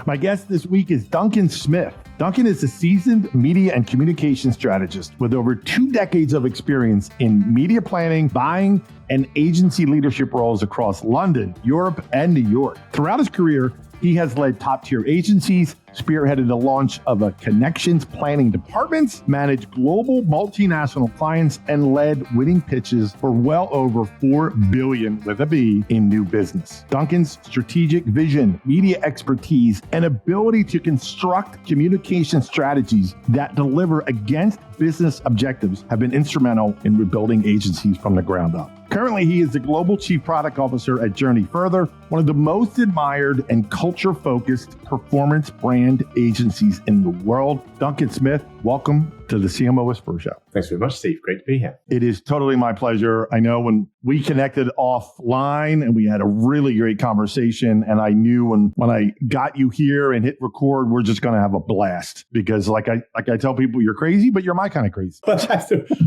My guest this week is Duncan Smith. Duncan is a seasoned media and communication strategist with over 2 decades of experience in media planning, buying, and agency leadership roles across London, Europe, and New York. Throughout his career, he has led top-tier agencies, spearheaded the launch of a connections planning departments, managed global multinational clients, and led winning pitches for well over $4 billion with a B in new business. Duncan's strategic vision, media expertise, and ability to construct communication strategies that deliver against business objectives have been instrumental in rebuilding agencies from the ground up. Currently, he is the Global Chief Product Officer at Journey Further, one of the most admired and culture-focused performance brand agencies in the world. Duncan Smith, welcome to the CMO Whisperer Show. Thanks very much, Steve. Great to be here. It is totally my pleasure. I know when we connected offline and we had a really great conversation, and I knew when I got you here and hit record, we're just going to have a blast because like I tell people, you're crazy, but you're my kind of crazy.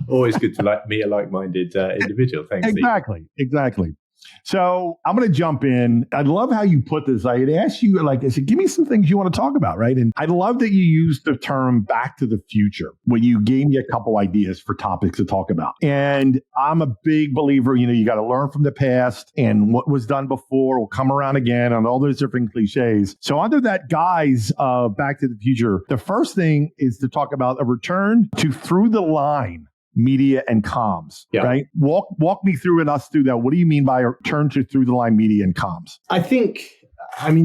Always good to meet a like-minded individual. Thanks, Steve. Exactly. So I'm going to jump in. I love how you put this. I had asked you, I said, give me some things you want to talk about, right? And I love that you used the term back to the future when you gave me a couple ideas for topics to talk about. And I'm a big believer, you got to learn from the past, and what was done before will come around again, and all those different cliches. So under that guise of back to the future, the first thing is to talk about a return to through the line media and comms, right? Walk me through us through that. What do you mean by a return to through the line media and comms?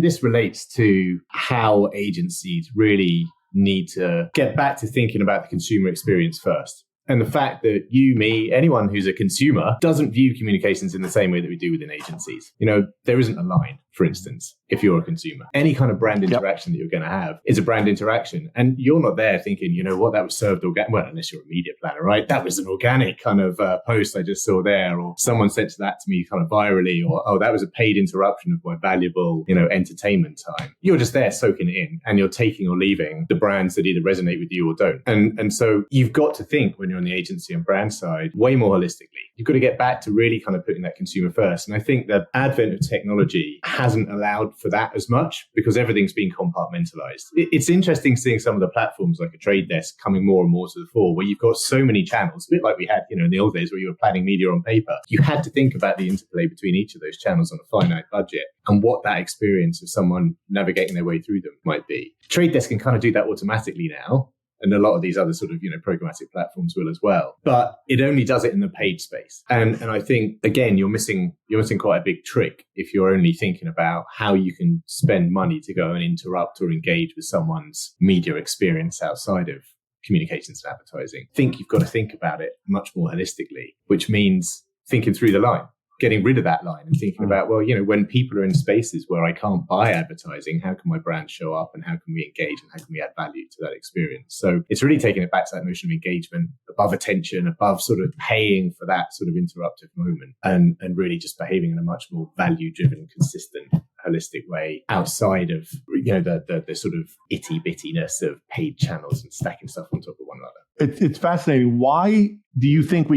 This relates to how agencies really need to get back to thinking about the consumer experience first. And the fact that you, me, anyone who's a consumer doesn't view communications in the same way that we do within agencies. There isn't a line, for instance, if you're a consumer. Any kind of brand interaction that you're going to have is a brand interaction. And you're not there thinking, that was served organic. Well, unless you're a media planner, right? That was an organic kind of post I just saw there, or someone sent that to me kind of virally, or, oh, that was a paid interruption of my valuable, entertainment time. You're just there soaking it in, and you're taking or leaving the brands that either resonate with you or don't. And so you've got to think when you're on the agency and brand side way more holistically. You've got to get back to really kind of putting that consumer first. And I think the advent of technology hasn't allowed for that as much because everything's been compartmentalized. It's interesting seeing some of the platforms like a trade desk coming more and more to the fore, where you've got so many channels, a bit like we had, in the old days where you were planning media on paper. You had to think about the interplay between each of those channels on a finite budget and what that experience of someone navigating their way through them might be. Trade desk can kind of do that automatically now. And a lot of these other sort of, programmatic platforms will as well. But it only does it in the paid space. And I think, again, you're missing quite a big trick if you're only thinking about how you can spend money to go and interrupt or engage with someone's media experience outside of communications and advertising. I think you've got to think about it much more holistically, which means thinking through the line. Getting rid of that line and thinking about, when people are in spaces where I can't buy advertising, how can my brand show up and how can we engage and how can we add value to that experience? So it's really taking it back to that notion of engagement, above attention, above sort of paying for that sort of interruptive moment and really just behaving in a much more value-driven, consistent, holistic way outside of, the sort of itty-bittiness of paid channels and stacking stuff on top of one another. It's fascinating. Why do you think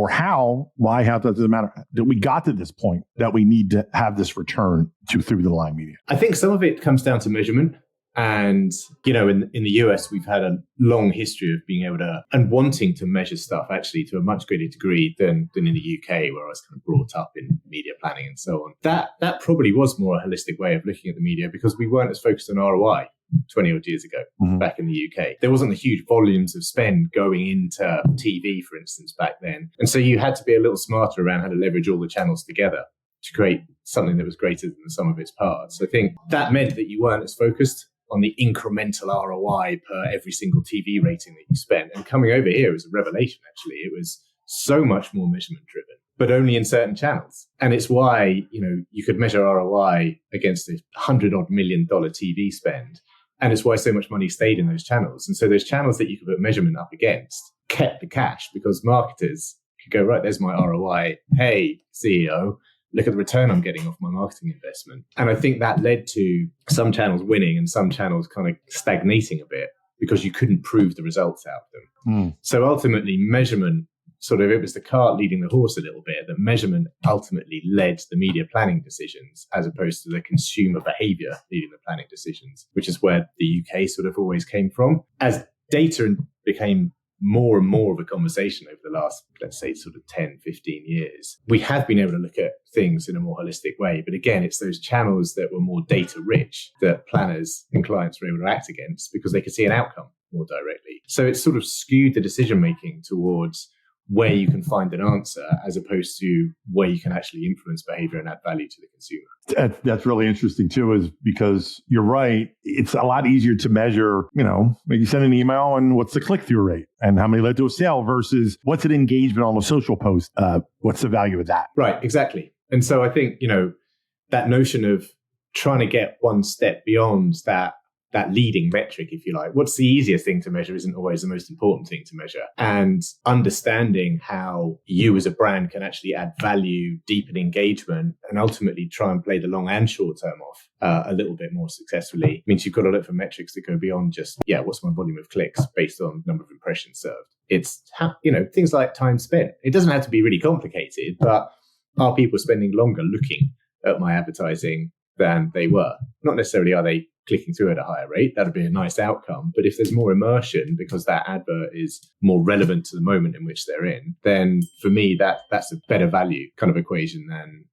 how does it matter that we got to this point that we need to have this return to through the line media? I think some of it comes down to measurement. And, in the US, we've had a long history of being able to and wanting to measure stuff actually to a much greater degree than in the UK, where I was kind of brought up in media planning and so on. That probably was more a holistic way of looking at the media because we weren't as focused on ROI 20 odd years ago back in the UK. There wasn't the huge volumes of spend going into TV, for instance, back then. And so you had to be a little smarter around how to leverage all the channels together to create something that was greater than the sum of its parts. I think that meant that you weren't as focused on the incremental ROI per every single TV rating that you spent. And coming over here was a revelation, actually. It was so much more measurement driven, but only in certain channels. And it's why, you could measure ROI against a $100-odd million TV spend. And it's why so much money stayed in those channels. And so those channels that you could put measurement up against kept the cash because marketers could go, right, there's my ROI. Hey, CEO, look at the return I'm getting off my marketing investment. And I think that led to some channels winning and some channels kind of stagnating a bit because you couldn't prove the results out of them. So ultimately, measurement it was the cart leading the horse a little bit, that measurement ultimately led the media planning decisions as opposed to the consumer behavior leading the planning decisions, which is where the UK sort of always came from. As data became more and more of a conversation over the last, let's say, sort of 10, 15 years, we have been able to look at things in a more holistic way. But again, it's those channels that were more data rich that planners and clients were able to act against because they could see an outcome more directly. So it's sort of skewed the decision making towards where you can find an answer as opposed to where you can actually influence behavior and add value to the consumer. That's really interesting too, is because you're right. It's a lot easier to measure, maybe send an email and what's the click-through rate and how many led to a sale versus what's an engagement on a social post. What's the value of that? Right, exactly. And so I think, that notion of trying to get one step beyond that leading metric, if you like. What's the easiest thing to measure isn't always the most important thing to measure. And understanding how you as a brand can actually add value, deepen engagement, and ultimately try and play the long and short term off a little bit more successfully means you've got to look for metrics that go beyond just, what's my volume of clicks based on number of impressions served. It's how, things like time spent. It doesn't have to be really complicated, but are people spending longer looking at my advertising than they were? Not necessarily are they clicking through at a higher rate. That'd be a nice outcome. But if there's more immersion because that advert is more relevant to the moment in which they're in, then for me, that's a better value kind of equation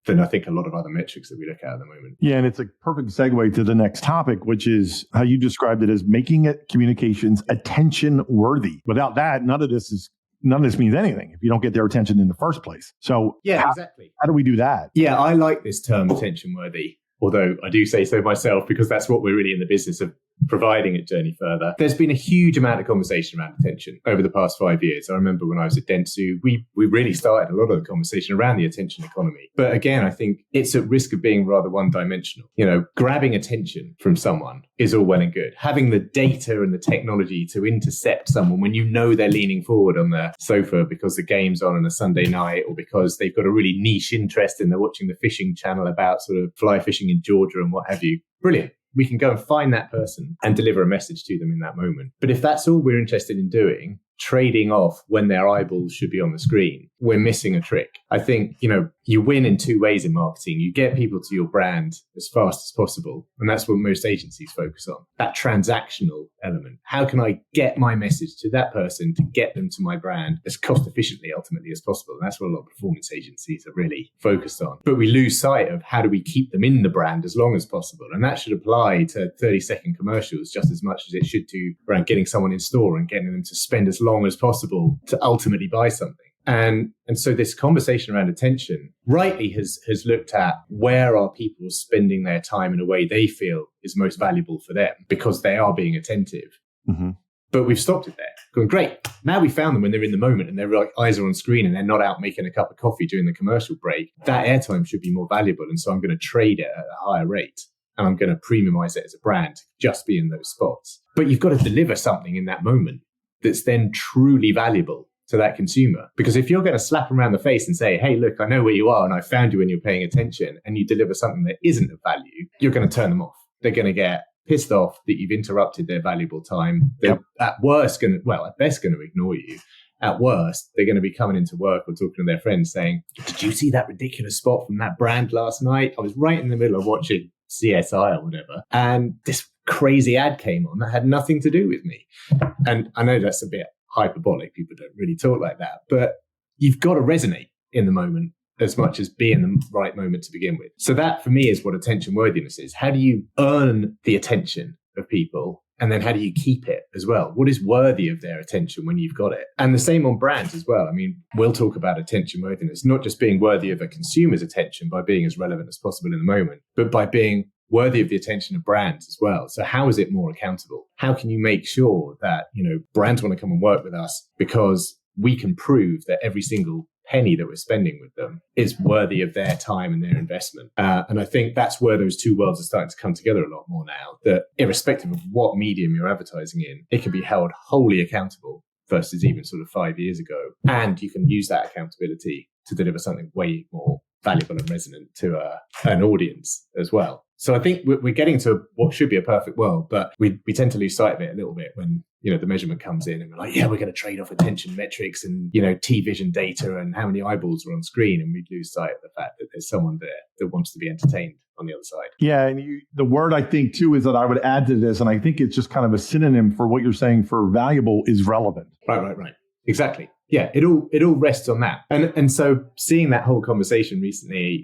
than I think a lot of other metrics that we look at the moment. Yeah, and it's a perfect segue to the next topic, which is how you described it as making communications attention worthy. Without that, none of this means anything if you don't get their attention in the first place. So exactly. How do we do that? Yeah, I like this term attention worthy. Although I do say so myself because that's what we're really in the business of providing at Journey Further. There's been a huge amount of conversation around attention over the past 5 years. I remember when I was at Dentsu, we really started a lot of the conversation around the attention economy. But again, I think it's at risk of being rather one-dimensional. Grabbing attention from someone is all well and good. Having the data and the technology to intercept someone when they're leaning forward on their sofa because the game's on a Sunday night or because they've got a really niche interest and they're watching the fishing channel about sort of fly fishing in Georgia and what have you. Brilliant. We can go and find that person and deliver a message to them in that moment. But if that's all we're interested in doing, trading off when their eyeballs should be on the screen, we're missing a trick. I think, you win in two ways in marketing. You get people to your brand as fast as possible. And that's what most agencies focus on, that transactional element. How can I get my message to that person to get them to my brand as cost efficiently, ultimately, as possible? And that's what a lot of performance agencies are really focused on. But we lose sight of how do we keep them in the brand as long as possible. And that should apply to 30-second commercials just as much as it should to around getting someone in store and getting them to spend as long as possible to ultimately buy something. And so this conversation around attention rightly has looked at where are people spending their time in a way they feel is most valuable for them because they are being attentive. Mm-hmm. But we've stopped it there. Going, great. Now we found them when they're in the moment and their eyes are on screen and they're not out making a cup of coffee during the commercial break. That airtime should be more valuable. And so I'm going to trade it at a higher rate. And I'm going to premiumize it as a brand to just be in those spots. But you've got to deliver something in that moment that's then truly valuable to that consumer. Because if you're going to slap them around the face and say, hey, look, I know where you are and I found you when you're paying attention, and you deliver something that isn't of value, you're going to turn them off. They're going to get pissed off that you've interrupted their valuable time. They're at best going to ignore you. At worst, they're going to be coming into work or talking to their friends saying, did you see that ridiculous spot from that brand last night? I was right in the middle of watching CSI or whatever, and this crazy ad came on that had nothing to do with me. And I know that's a bit hyperbolic. People don't really talk like that, but you've got to resonate in the moment as much as be in the right moment to begin with. So that for me is what attention worthiness is. How do you earn the attention of people? And then how do you keep it as well? What is worthy of their attention when you've got it? And the same on brands as well. I mean, we'll talk about attention worthiness, not just being worthy of a consumer's attention by being as relevant as possible in the moment, but by being worthy of the attention of brands as well. So how is it more accountable? How can you make sure that, brands want to come and work with us because we can prove that every single penny that we're spending with them is worthy of their time and their investment. And I think that's where those two worlds are starting to come together a lot more now, that irrespective of what medium you're advertising in, it can be held wholly accountable versus even sort of 5 years ago. And you can use that accountability to deliver something way more valuable and resonant to an audience as well. So I think we're getting to what should be a perfect world, but we tend to lose sight of it a little bit when the measurement comes in and we're like, we're going to trade off attention metrics and, T-vision data and how many eyeballs are on screen. And we lose sight of the fact that there's someone there that wants to be entertained on the other side. Yeah. And the word I think too is that I would add to this, and I think it's just kind of a synonym for what you're saying for valuable, is relevant. Right. Exactly. Yeah, it all rests on that. And so seeing that whole conversation recently,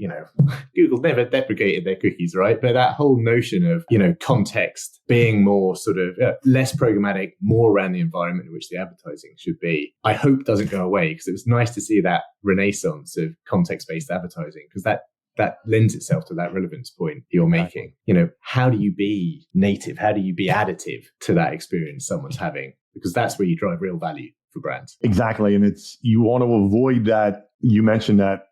Google never deprecated their cookies, right? But that whole notion of, context being more sort of less programmatic, more around the environment in which the advertising should be, I hope doesn't go away, because it was nice to see that renaissance of context-based advertising, because that lends itself to that relevance point you're making. How do you be native? How do you be additive to that experience someone's having? Because that's where you drive real value for brands. Exactly. And you want to avoid that. You mentioned that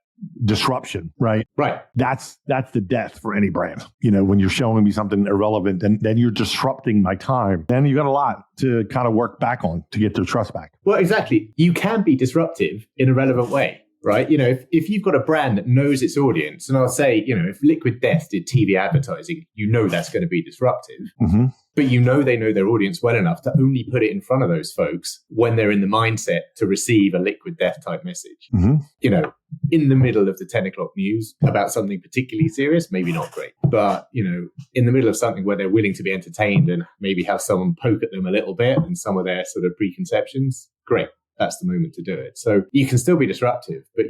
disruption, right? Right. That's the death for any brand. When you're showing me something irrelevant and then you're disrupting my time, then you got a lot to kind of work back on to get their trust back. Well, exactly. You can be disruptive in a relevant way. Right. If you've got a brand that knows its audience, and I'll say, if Liquid Death did TV advertising, that's going to be disruptive. Mm-hmm. But they know their audience well enough to only put it in front of those folks when they're in the mindset to receive a Liquid Death type message. Mm-hmm. In the middle of the 10 o'clock news about something particularly serious, maybe not great. But, in the middle of something where they're willing to be entertained and maybe have someone poke at them a little bit and some of their sort of preconceptions, great. That's the moment to do it. So you can still be disruptive, but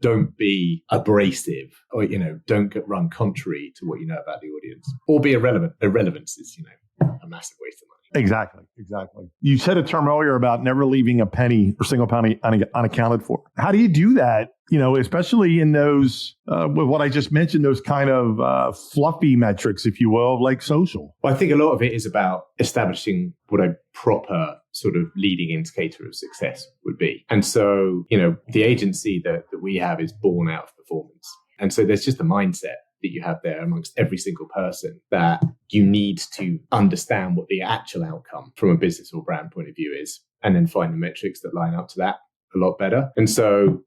don't be abrasive or, don't run contrary to what you know about the audience, or be irrelevant. Irrelevance is, a massive waste of money. Exactly. You said a term earlier about never leaving a penny or single penny unaccounted for. How do you do that? Especially in those, with what I just mentioned, those kind of fluffy metrics, if you will, like social. Well, I think a lot of it is about establishing what a proper sort of leading indicator of success would be. And so, the agency that we have is born out of performance. And so there's just a mindset that you have there amongst every single person that you need to understand what the actual outcome from a business or brand point of view is, and then find the metrics that line up to that a lot better. And so,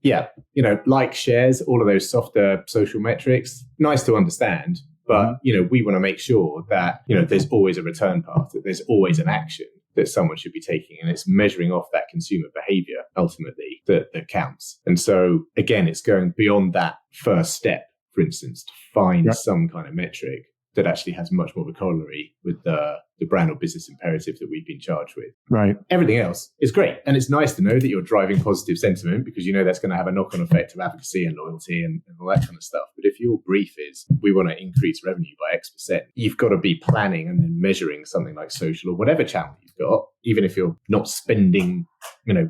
like shares, all of those softer social metrics, nice to understand. But, we want to make sure that, there's always a return path, that there's always an action that someone should be taking. And it's measuring off that consumer behavior ultimately that counts. And so, again, it's going beyond that first step, for instance, to find some kind of metric that actually has much more of a corollary with the brand or business imperative that we've been charged with. Right. Everything else is great. And it's nice to know that you're driving positive sentiment, because that's going to have a knock-on effect of advocacy and loyalty and all that kind of stuff. But if your brief is, we want to increase revenue by X%, you've got to be planning and then measuring something like social or whatever channel you've got, even if you're not spending,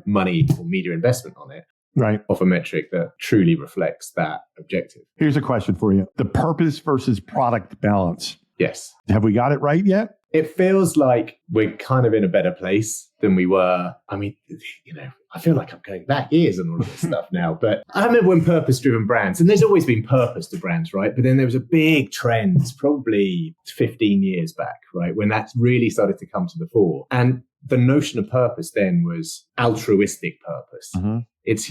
money or media investment on it. Right. Of a metric that truly reflects that objective. Here's a question for you. The purpose versus product balance. Yes. Have we got it right yet? It feels like we're kind of in a better place than we were. I mean, I feel like I'm going back years and all of this stuff now. But I remember when purpose-driven brands, and there's always been purpose to brands, right? But then there was a big trend, probably 15 years back, right? When that really started to come to the fore. And the notion of purpose then was altruistic purpose. Mm-hmm. It's,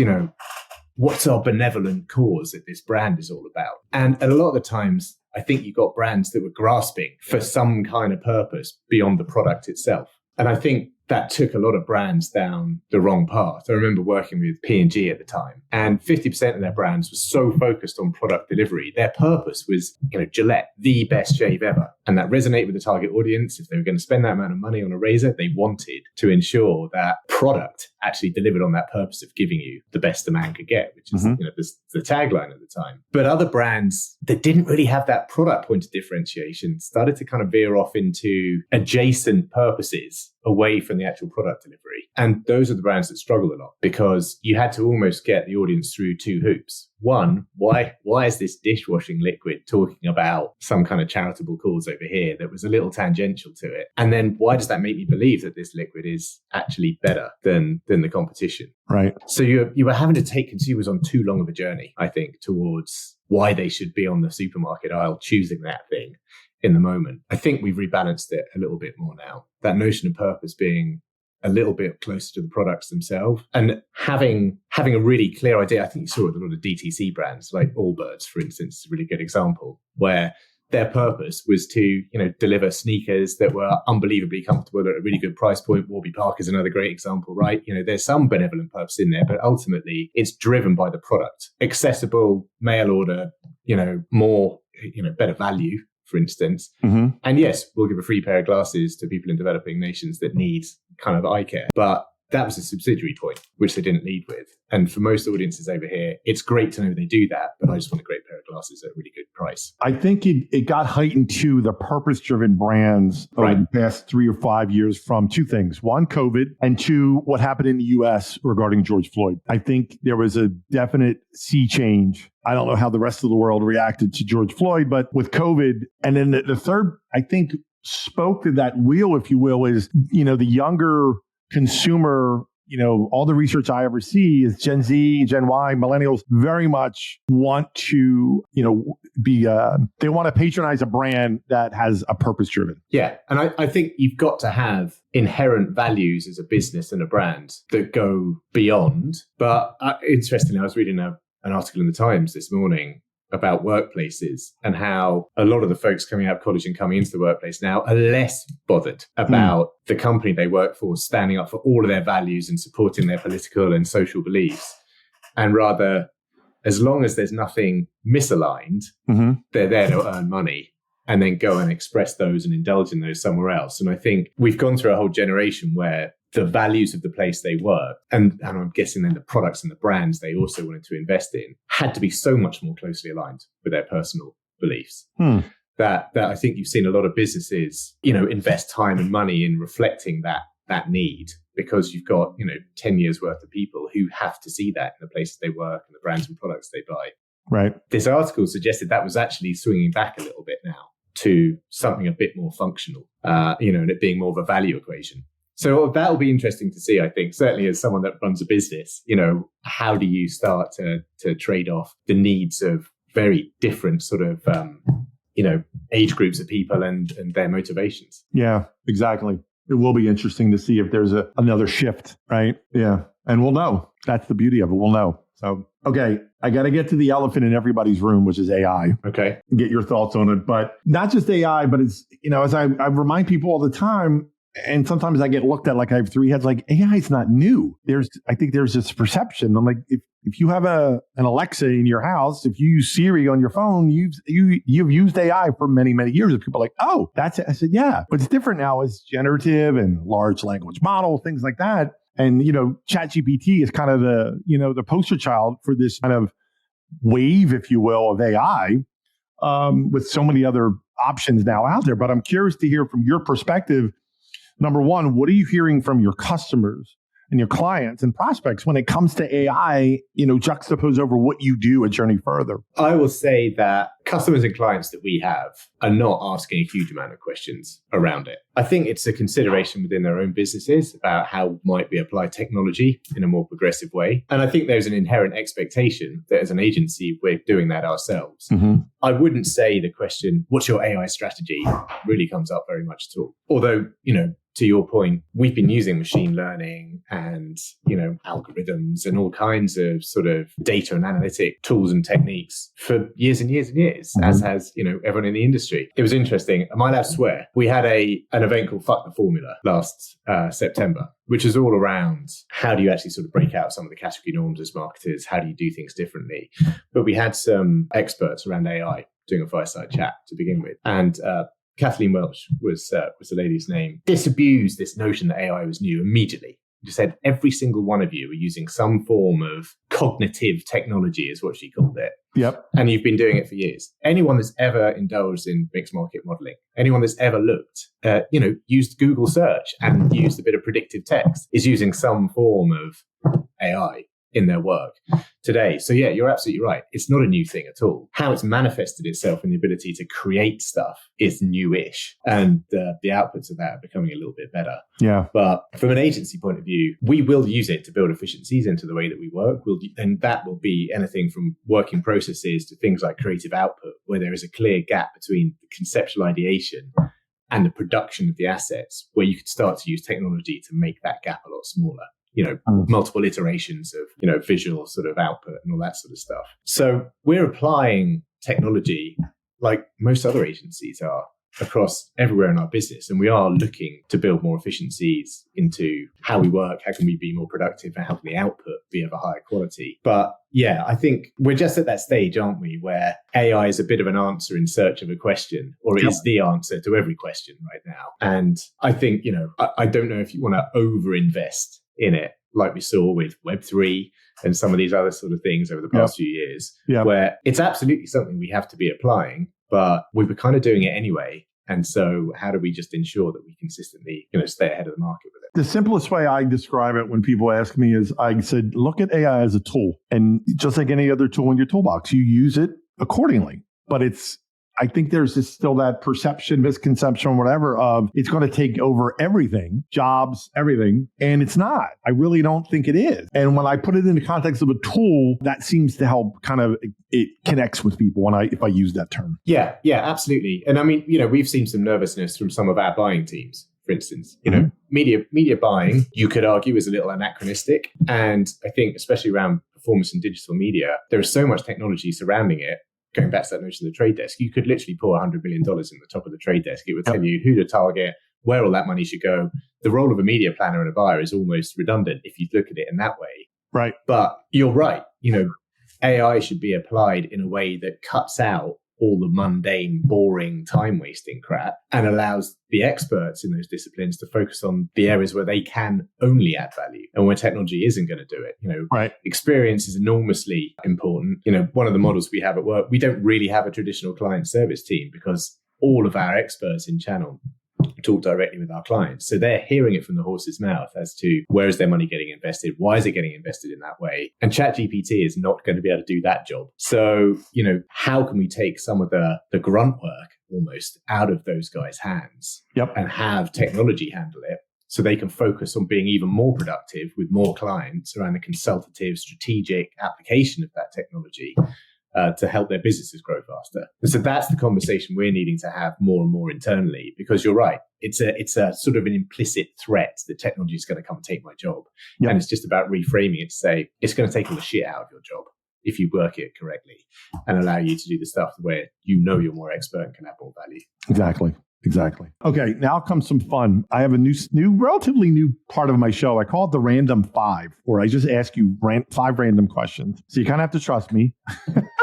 what's our benevolent cause that this brand is all about? And a lot of the times, I think you got brands that were grasping for some kind of purpose beyond the product itself. And I think that took a lot of brands down the wrong path. I remember working with P&G at the time, and 50% of their brands was so focused on product delivery. Their purpose was, Gillette, the best shave ever. And that resonated with the target audience. If they were going to spend that amount of money on a razor, they wanted to ensure that product actually delivered on that purpose of giving you the best a man could get, which is, the tagline at the time. But other brands that didn't really have that product point of differentiation started to kind of veer off into adjacent purposes away from the actual product delivery. And those are the brands that struggle a lot, because you had to almost get the audience through two hoops. One, why is this dishwashing liquid talking about some kind of charitable cause over here that was a little tangential to it? And then why does that make me believe that this liquid is actually better than the competition? Right. So you were having to take consumers on too long of a journey, I think, towards why they should be on the supermarket aisle choosing that thing in the moment. I think we've rebalanced it a little bit more now. That notion of purpose being a little bit closer to the products themselves, and having a really clear idea. I think you saw it with a lot of DTC brands like Allbirds, for instance, is a really good example, where their purpose was to, deliver sneakers that were unbelievably comfortable at a really good price point. Warby Parker is another great example, right? There's some benevolent purpose in there, but ultimately it's driven by the product. Accessible, mail order, more, better value, for instance. Mm-hmm. And yes, we'll give a free pair of glasses to people in developing nations that need kind of eye care. But that was a subsidiary point, which they didn't lead with. And for most audiences over here, it's great to know they do that, but I just want a great pair of glasses at a really good price. I think it got heightened to the purpose-driven brands over the past 3 or 5 years from two things. One, COVID, and two, what happened in the U.S. regarding George Floyd. I think there was a definite sea change. I don't know how the rest of the world reacted to George Floyd, but with COVID, and then the third, I think, spoke to that wheel, if you will, is, the younger consumer, all the research I ever see is Gen Z, Gen Y, millennials very much want to, they want to patronize a brand that has a purpose driven. Yeah. And I think you've got to have inherent values as a business and a brand that go beyond. But interestingly, I was reading an article in the Times this morning about workplaces and how a lot of the folks coming out of college and coming into the workplace now are less bothered about the company they work for standing up for all of their values and supporting their political and social beliefs. And rather, as long as there's nothing misaligned, they're there to earn money and then go and express those and indulge in those somewhere else. And I think we've gone through a whole generation where the values of the place they work, and I'm guessing then the products and the brands they also wanted to invest in, had to be so much more closely aligned with their personal beliefs. That I think you've seen a lot of businesses, invest time and money in reflecting that need, because you've got, 10 years worth of people who have to see that in the places they work and the brands and products they buy. Right. This article suggested that was actually swinging back a little bit now to something a bit more functional, and it being more of a value equation. So that'll be interesting to see, I think, certainly as someone that runs a business, how do you start to trade off the needs of very different sort of, age groups of people and their motivations? Yeah, exactly. It will be interesting to see if there's another shift, right? Yeah. And we'll know. That's the beauty of it. We'll know. So, okay, I got to get to the elephant in everybody's room, which is AI. Okay. Get your thoughts on it. But not just AI, but it's, as I remind people all the time, and sometimes I get looked at like I have three heads, like AI is not new. I think there's this perception. I'm like, if you have an Alexa in your house, if you use Siri on your phone, you've used AI for many, many years. And people are like, oh, that's it. I said, yeah, but it's different now. It's generative and large language model, things like that. And, ChatGPT is kind of the poster child for this kind of wave, if you will, of AI, with so many other options now out there. But I'm curious to hear from your perspective. Number one, what are you hearing from your customers and your clients and prospects when it comes to AI, juxtapose over what you do a journey further? I will say that customers and clients that we have are not asking a huge amount of questions around it. I think it's a consideration within their own businesses about how might we apply technology in a more progressive way. And I think there's an inherent expectation that as an agency, we're doing that ourselves. I wouldn't say the question, what's your AI strategy, really comes up very much at all. Although, to your point, we've been using machine learning and, algorithms and all kinds of sort of data and analytic tools and techniques for years and years and years, as has, everyone in the industry. It was interesting. Am I allowed to swear? We had an event called Fuck the Formula last September, which is all around how do you actually sort of break out some of the category norms as marketers? How do you do things differently? But we had some experts around AI doing a fireside chat to begin with. And Kathleen Welch was the lady's name, disabused this notion that AI was new immediately. She said, every single one of you are using some form of cognitive technology, is what she called it. Yep. And you've been doing it for years. Anyone that's ever indulged in mixed market modeling, anyone that's ever looked, used Google search and used a bit of predictive text is using some form of AI in their work today. So yeah, you're absolutely right. It's not a new thing at all. How it's manifested itself in the ability to create stuff is newish, and the outputs of that are becoming a little bit better. Yeah. But from an agency point of view, we will use it to build efficiencies into the way that we work. And that will be anything from working processes to things like creative output, where there is a clear gap between the conceptual ideation and the production of the assets, where you could start to use technology to make that gap a lot smaller. Multiple iterations of, visual sort of output and all that sort of stuff. So we're applying technology like most other agencies are across everywhere in our business. And we are looking to build more efficiencies into how we work, how can we be more productive, and how can the output be of a higher quality. But yeah, I think we're just at that stage, aren't we, where AI is a bit of an answer in search of a question, or it is the answer to every question right now. And I think, I don't know if you want to overinvest in it, like we saw with Web3 and some of these other sort of things over the past few years, where it's absolutely something we have to be applying, but we were kind of doing it anyway. And so how do we just ensure that we consistently, stay ahead of the market with it? The simplest way I describe it when people ask me is I said, look at AI as a tool. And just like any other tool in your toolbox, you use it accordingly. But I think there's still that perception, misconception, whatever, of it's going to take over everything, jobs, everything. And it's not. I really don't think it is. And when I put it in the context of a tool, that seems to help it connects with people if I use that term. Yeah, absolutely. And I mean, we've seen some nervousness from some of our buying teams. For instance, media buying, you could argue, is a little anachronistic. And I think especially around performance and digital media, there is so much technology surrounding it. Going back to that notion of the trade desk, you could literally pour $100 million in the top of the trade desk. It would tell you who to target, where all that money should go. The role of a media planner and a buyer is almost redundant if you look at it in that way. Right. But you're right. AI should be applied in a way that cuts out all the mundane, boring, time-wasting crap and allows the experts in those disciplines to focus on the areas where they can only add value and where technology isn't going to do it. Experience is enormously important. One of the models we have at work, we don't really have a traditional client service team because all of our experts in channel talk directly with our clients. So they're hearing it from the horse's mouth as to where is their money getting invested? Why is it getting invested in that way? And ChatGPT is not going to be able to do that job. So, how can we take some of the grunt work almost out of those guys' hands and have technology handle it so they can focus on being even more productive with more clients around the consultative, strategic application of that technology to help their businesses grow faster. And so that's the conversation we're needing to have more and more internally, because you're right. It's a sort of an implicit threat that technology is going to come take my job. And it's just about reframing it to say, it's going to take all the shit out of your job if you work it correctly and allow you to do the stuff where you're more expert and can add more value. Exactly. Okay, now comes some fun. I have a relatively new part of my show. I call it the Random 5, where I just ask you 5 random questions. So you kind of have to trust me.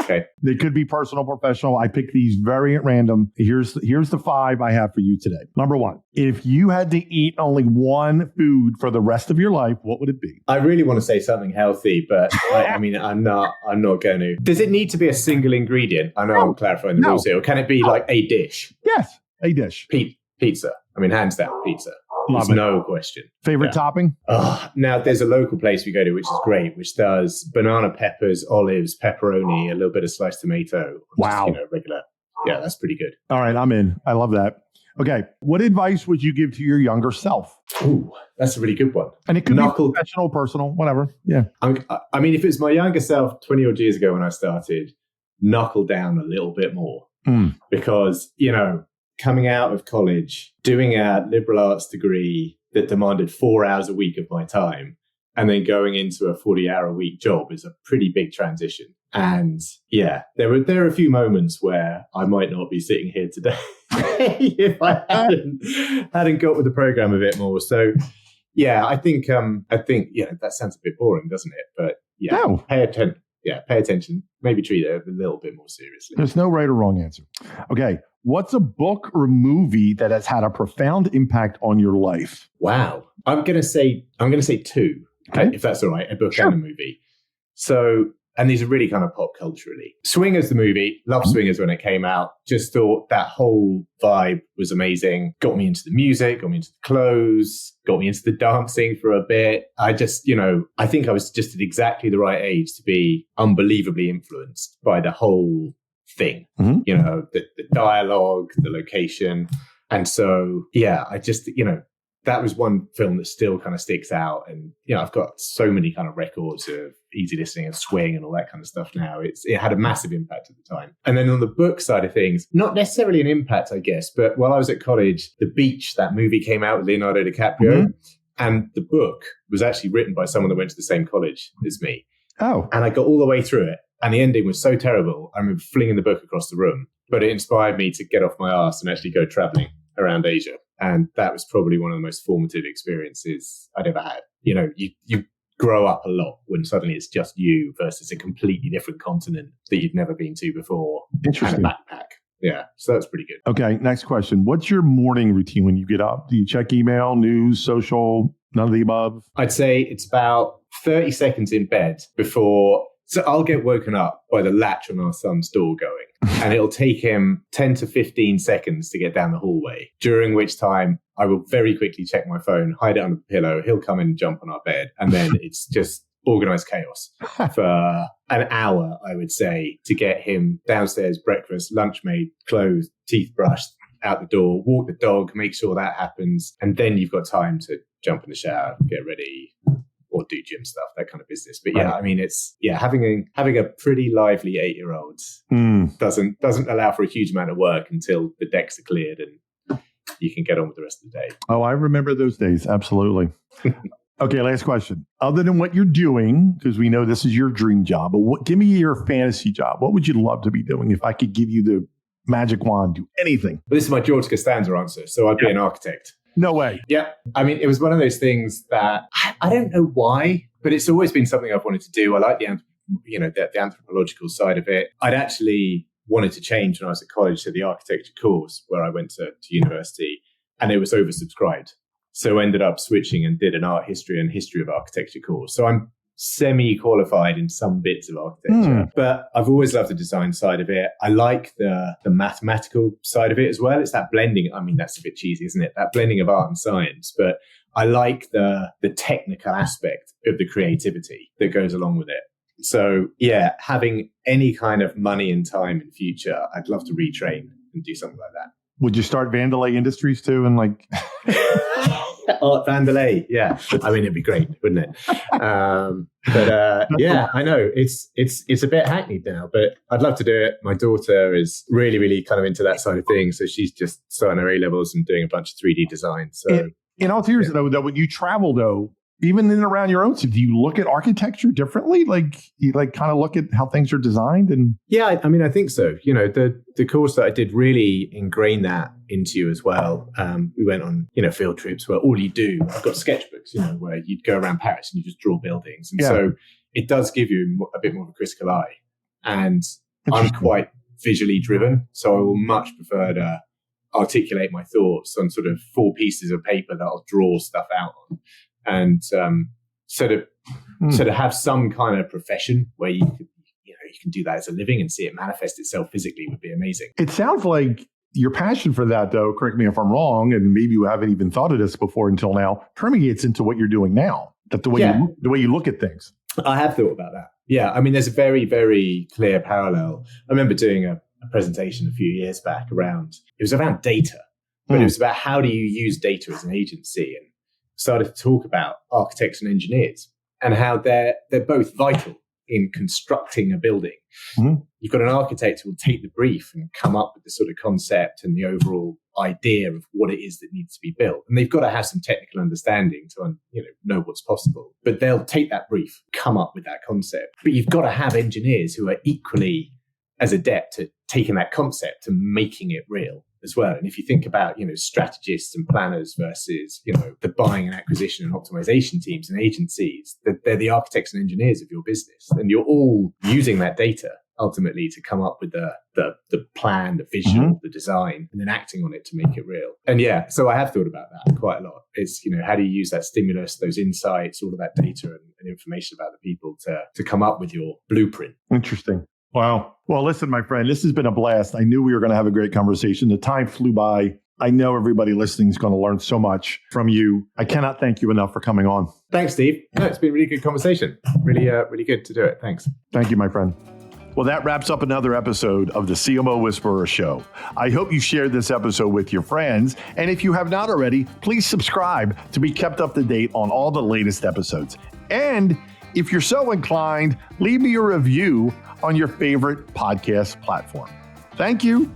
Okay. They could be personal, professional. I pick these very at random. Here's the 5 I have for you today. Number 1, if you had to eat only one food for the rest of your life, what would it be? I really want to say something healthy, but I'm not going to. Does it need to be a single ingredient? I know I'm clarifying the rules here. Or can it be like a dish? Yes. A dish. Pizza. I mean, hands down, pizza. There's no question. Favorite topping? Now, there's a local place we go to, which is great, which does banana peppers, olives, pepperoni, a little bit of sliced tomato. Wow. Just, regular. Yeah, that's pretty good. All right, I'm in. I love that. Okay. What advice would you give to your younger self? Ooh, that's a really good one. And it could be professional, personal, whatever. Yeah. I mean, if it's my younger self 20 odd years ago when I started, knuckle down a little bit more. Because, coming out of college, doing a liberal arts degree that demanded 4 hours a week of my time, and then going into a 40-hour-a-week job is a pretty big transition. And there are a few moments where I might not be sitting here today if I hadn't got with the program a bit more. So, I think that sounds a bit boring, doesn't it? But pay attention. Yeah, pay attention. Maybe treat it a little bit more seriously. There's no right or wrong answer. Okay. What's a book or movie that has had a profound impact on your life? Wow. I'm going to say 2, if that's all right, a book and a movie. So, and these are really kind of pop culturally. Swingers, the movie, loved Swingers when it came out. Just thought that whole vibe was amazing. Got me into the music, got me into the clothes, got me into the dancing for a bit. I just, I think I was just at exactly the right age to be unbelievably influenced by the whole thing, the dialogue, the location. And so, I just, that was one film that still kind of sticks out. And, I've got so many kind of records of easy listening and swing and all that kind of stuff now. It had a massive impact at the time. And then on the book side of things, not necessarily an impact, I guess, but while I was at college, The Beach, that movie came out with Leonardo DiCaprio. And the book was actually written by someone that went to the same college as me. Oh. And I got all the way through it. And the ending was so terrible, I remember flinging the book across the room. but it inspired me to get off my arse and actually go traveling around Asia. And that was probably one of the most formative experiences I'd ever had. You grow up a lot when suddenly it's just you versus a completely different continent that you've never been to before. Interesting. And a backpack. Yeah, so that's pretty good. Okay, next question. What's your morning routine when you get up? Do you check email, news, social, none of the above? I'd say it's about 30 seconds in bed before. So I'll get woken up by the latch on our son's door going, and it'll take him 10 to 15 seconds to get down the hallway, during which time I will very quickly check my phone, hide it under the pillow. He'll come in and jump on our bed, and then it's just organized chaos for an hour, I would say, to get him downstairs, breakfast, lunch made, clothes, teeth brushed, out the door, walk the dog, make sure that happens. And then you've got time to jump in the shower, get ready, or do gym stuff, that kind of business. But yeah, I mean, it's having a pretty lively 8-year-old doesn't allow for a huge amount of work until the decks are cleared and you can get on with the rest of the day. Oh, I remember those days. Absolutely. Okay, last question. Other than what you're doing, because we know this is your dream job, but give me your fantasy job. What would you love to be doing if I could give you the magic wand, do anything? Well, this is my George Costanza answer. So I'd be an architect. No way. Yeah. I mean, it was one of those things that I don't know why, but it's always been something I've wanted to do. I like the anthropological side of it. I'd actually wanted to change when I was at college to the architecture course where I went to university, and it was oversubscribed. So ended up switching and did an art history and history of architecture course. So I'm semi-qualified in some bits of architecture, but I've always loved the design side of it. I like the mathematical side of it as well. It's that blending. I mean, that's a bit cheesy, isn't it? That blending of art and science, but I like the technical aspect of the creativity that goes along with it. So yeah, having any kind of money and time in future, I'd love to retrain and do something like that. Would you start Vandelay Industries too? And like Art Vandelay, yeah. I mean, it'd be great, wouldn't it? Yeah, I know it's a bit hackneyed now, but I'd love to do it. My daughter is really, really kind of into that side of things, so she's just starting her A-levels and doing a bunch of 3D design. So, in all seriousness, though, when you travel, though, even in and around your own city, do you look at architecture differently? Like you kind of look at how things are designed? And yeah, I mean, I think so. The course that I did really ingrained that into you as well. We went on, field trips where all you do, I've got sketchbooks, where you'd go around Paris and you just draw buildings. And so it does give you a bit more of a critical eye. And I'm quite visually driven. So I will much prefer to articulate my thoughts on sort of 4 pieces of paper that I'll draw stuff out on. And so to have some kind of profession where you can do that as a living and see it manifest itself physically would be amazing. It sounds like your passion for that, though, correct me if I'm wrong, and maybe you haven't even thought of this before until now, permeates into what you're doing now. That the way you look at things. I have thought about that. Yeah, I mean, there's a very, very clear parallel. I remember doing a presentation a few years back around data, but it was about how do you use data as an agency, and started to talk about architects and engineers and how they're both vital in constructing a building. You've got an architect who will take the brief and come up with the sort of concept and the overall idea of what it is that needs to be built. And they've got to have some technical understanding to know what's possible. But they'll take that brief, come up with that concept. But you've got to have engineers who are equally as adept at taking that concept and making it real as well. And if you think about, strategists and planners versus, the buying and acquisition and optimization teams and agencies, they're the architects and engineers of your business. And you're all using that data ultimately to come up with the plan, the visual, the design, and then acting on it to make it real. And yeah, so I have thought about that quite a lot. It's, how do you use that stimulus, those insights, all of that data and information about the people to come up with your blueprint. Interesting. Wow. Well, listen, my friend, this has been a blast. I knew we were going to have a great conversation. The time flew by. I know everybody listening is going to learn so much from you. I cannot thank you enough for coming on. Thanks, Steve. No, it's been a really good conversation. Really, really good to do it. Thanks. Thank you, my friend. Well, that wraps up another episode of the CMO Whisperer Show. I hope you shared this episode with your friends. And if you have not already, please subscribe to be kept up to date on all the latest episodes. And if you're so inclined, leave me a review on your favorite podcast platform. Thank you.